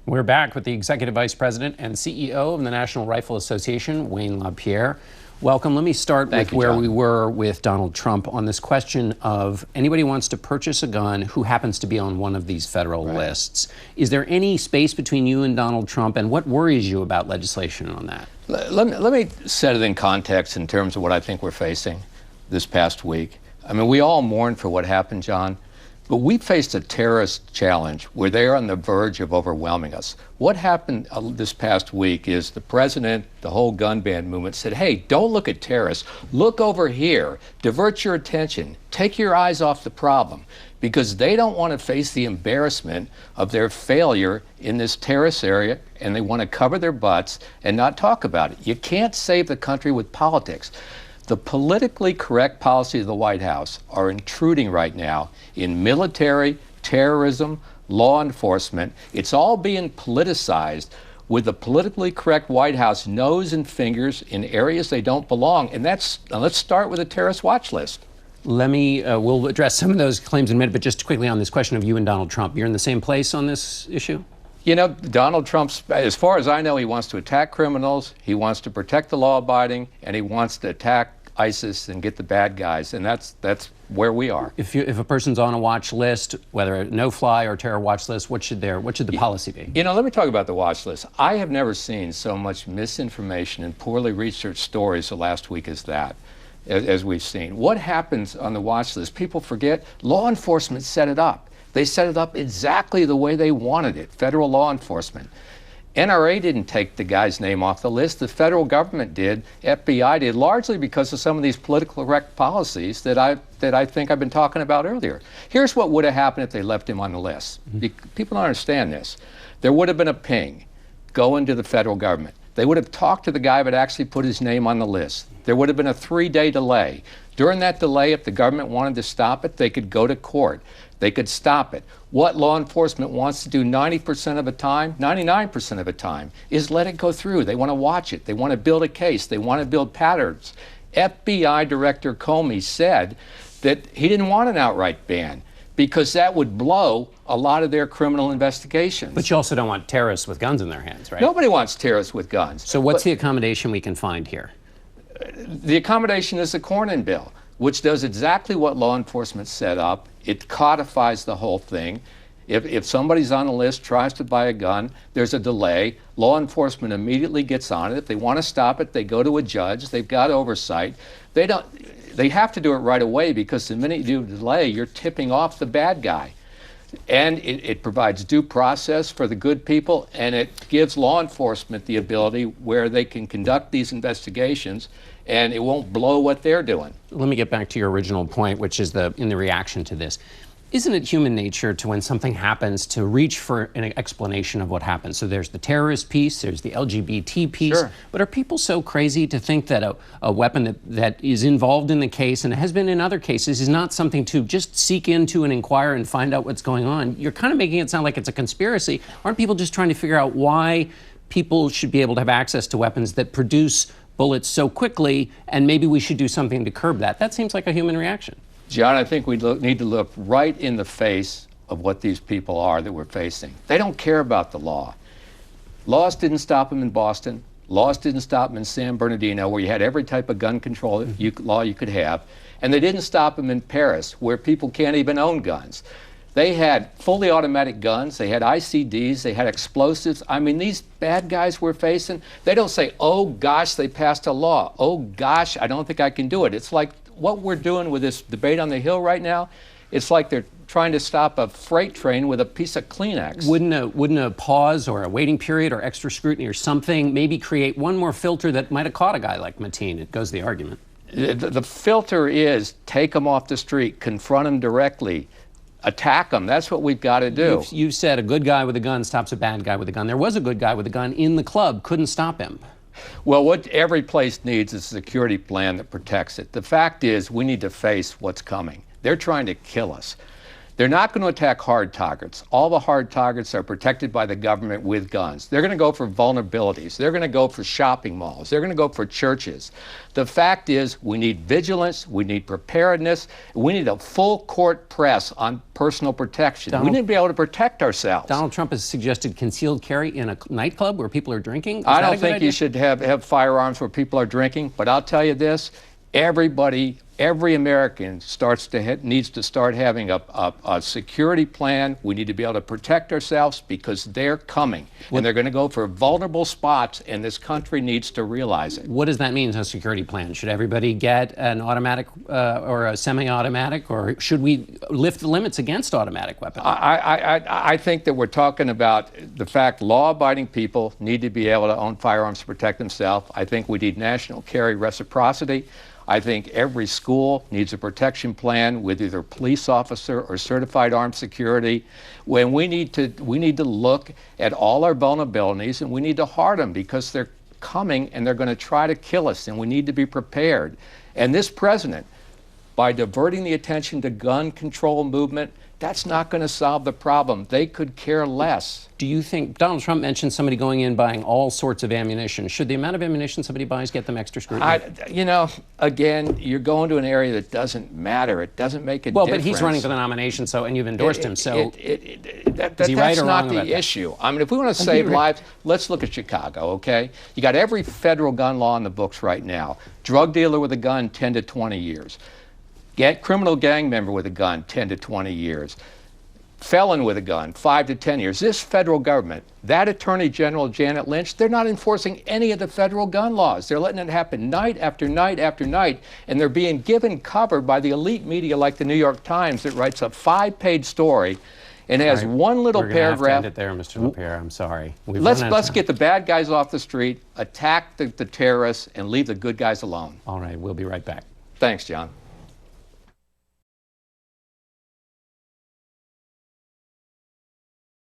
We're back with the Executive Vice President and CEO of the National Rifle Association, Wayne LaPierre. Welcome. Let me start with where we were with Donald Trump on this question of anybody who wants to purchase a gun who happens to be on one of these federal lists. Is there any space between you and Donald Trump, and what worries you about legislation on that? Let me set it in context in terms of what I think we're facing this past week. I mean, we all mourn for what happened, John. But we faced a terrorist challenge where they're on the verge of overwhelming us. What happened this past week is the president, the whole gun ban movement said, hey, don't look at terrorists. Look over here. Divert your attention. Take your eyes off the problem. Because they don't want to face the embarrassment of their failure in this terrorist area, and they want to cover their butts and not talk about it. You can't save the country with politics. The politically correct policies of the White House are intruding right now in military, terrorism, law enforcement. It's all being politicized with the politically correct White House nose and fingers in areas they don't belong. And let's start with a terrorist watch list. We'll address some of those claims in a minute, but just quickly on this question of you and Donald Trump. You're in the same place on this issue? You know, Donald Trump's, as far as I know, he wants to attack criminals, he wants to protect the law-abiding, and he wants to attack ISIS and get the bad guys, and that's where we are. If a person's on a watch list, whether a no-fly or terror watch list, what should the policy be? You know, let me talk about the watch list. I have never seen so much misinformation and poorly researched stories the last week as we've seen. What happens on the watch list? People forget law enforcement set it up. They set it up exactly the way they wanted it, federal law enforcement. NRA didn't take the guy's name off the list. The federal government did. FBI did, largely because of some of these politically correct policies that I think I've been talking about earlier. Here's what would have happened if they left him on the list. People don't understand this. There would have been a ping going to the federal government. They would have talked to the guy but actually put his name on the list. There would have been a 3-day delay. During that delay, if the government wanted to stop it, they could go to court. They could stop it. What law enforcement wants to do 90% of the time, 99% of the time, is let it go through. They want to watch it. They want to build a case. They want to build patterns. FBI Director Comey said that he didn't want an outright ban because that would blow a lot of their criminal investigations. But you also don't want terrorists with guns in their hands, right? Nobody wants terrorists with guns. So what's the accommodation we can find here? The accommodation is the Cornyn bill, which does exactly what law enforcement set up. It codifies the whole thing. If somebody's on the list, tries to buy a gun, there's a delay. Law enforcement immediately gets on it. If they want to stop it, they go to a judge. They've got oversight. They have to do it right away because the minute you do a delay, you're tipping off the bad guy. And it provides due process for the good people, and it gives law enforcement the ability where they can conduct these investigations and it won't blow what they're doing. Let me get back to your original point, which is in the reaction to this. Isn't it human nature to, when something happens, to reach for an explanation of what happened? So there's the terrorist piece, there's the LGBT piece. Sure. But are people so crazy to think that a weapon that is involved in the case, and has been in other cases, is not something to just seek into and inquire and find out what's going on? You're kind of making it sound like it's a conspiracy. Aren't people just trying to figure out why people should be able to have access to weapons that produce bullets so quickly, and maybe we should do something to curb that? That seems like a human reaction. John, I think we need to look right in the face of what these people are that we're facing. They don't care about the law. Laws didn't stop them in Boston. Laws didn't stop them in San Bernardino, where you had every type of gun control law you could have. And they didn't stop them in Paris, where people can't even own guns. They had fully automatic guns, they had ICDs, they had explosives. I mean, these bad guys we're facing, they don't say, oh gosh, they passed a law. Oh gosh, I don't think I can do it. It's like what we're doing with this debate on the Hill right now, it's like they're trying to stop a freight train with a piece of Kleenex. Wouldn't a pause or a waiting period or extra scrutiny or something maybe create one more filter that might have caught a guy like Mateen? It goes the argument. The filter is take them off the street, confront them directly, attack them. That's what we've got to do. You've said a good guy with a gun stops a bad guy with a gun. There was a good guy with a gun in the club, couldn't stop him. Well, what every place needs is a security plan that protects it. The fact is, we need to face what's coming. They're trying to kill us. They're not going to attack hard targets. All the hard targets are protected by the government with guns. They're going to go for vulnerabilities. They're going to go for shopping malls. They're going to go for churches. The fact is, we need vigilance, we need preparedness, we need a full court press on personal protection. We need to be able to protect ourselves. Donald Trump has suggested concealed carry in a nightclub where people are drinking. I don't think you should have firearms where people are drinking, but I'll tell you this, every American needs to start having a security plan. We need to be able to protect ourselves because they're coming. And they're going to go for vulnerable spots, and this country needs to realize it. What does that mean, a security plan? Should everybody get an automatic or a semi-automatic, or should we lift the limits against automatic weapons? I think that we're talking about the fact law-abiding people need to be able to own firearms to protect themselves. I think we need national carry reciprocity. I think every school needs a protection plan with either police officer or certified armed security. When we need to look at all our vulnerabilities, and we need to hard them because they're coming and they're going to try to kill us, and we need to be prepared. And this president, by diverting the attention to gun control movement, that's not going to solve the problem. They could care less. Do you think, Donald Trump mentioned somebody going in buying all sorts of ammunition. Should the amount of ammunition somebody buys get them extra scrutiny? Again, you're going to an area that doesn't matter. It doesn't make a difference. Well, but he's running for the nomination, and you've endorsed him, so that's not the issue. I mean, if we want to save lives, let's look at Chicago, okay? You got every federal gun law in the books right now. Drug dealer with a gun, 10 to 20 years. Criminal gang member with a gun, 10 to 20 years. Felon with a gun, 5 to 10 years. This federal government, that Attorney General Janet Lynch, they're not enforcing any of the federal gun laws. They're letting it happen night after night after night, and they're being given cover by the elite media like the New York Times that writes a 5-page story and has one little paragraph. We're going to have to end it there, Mr. LaPierre. I'm sorry. Let's get the bad guys off the street, attack the terrorists, and leave the good guys alone. All right, we'll be right back. Thanks, John.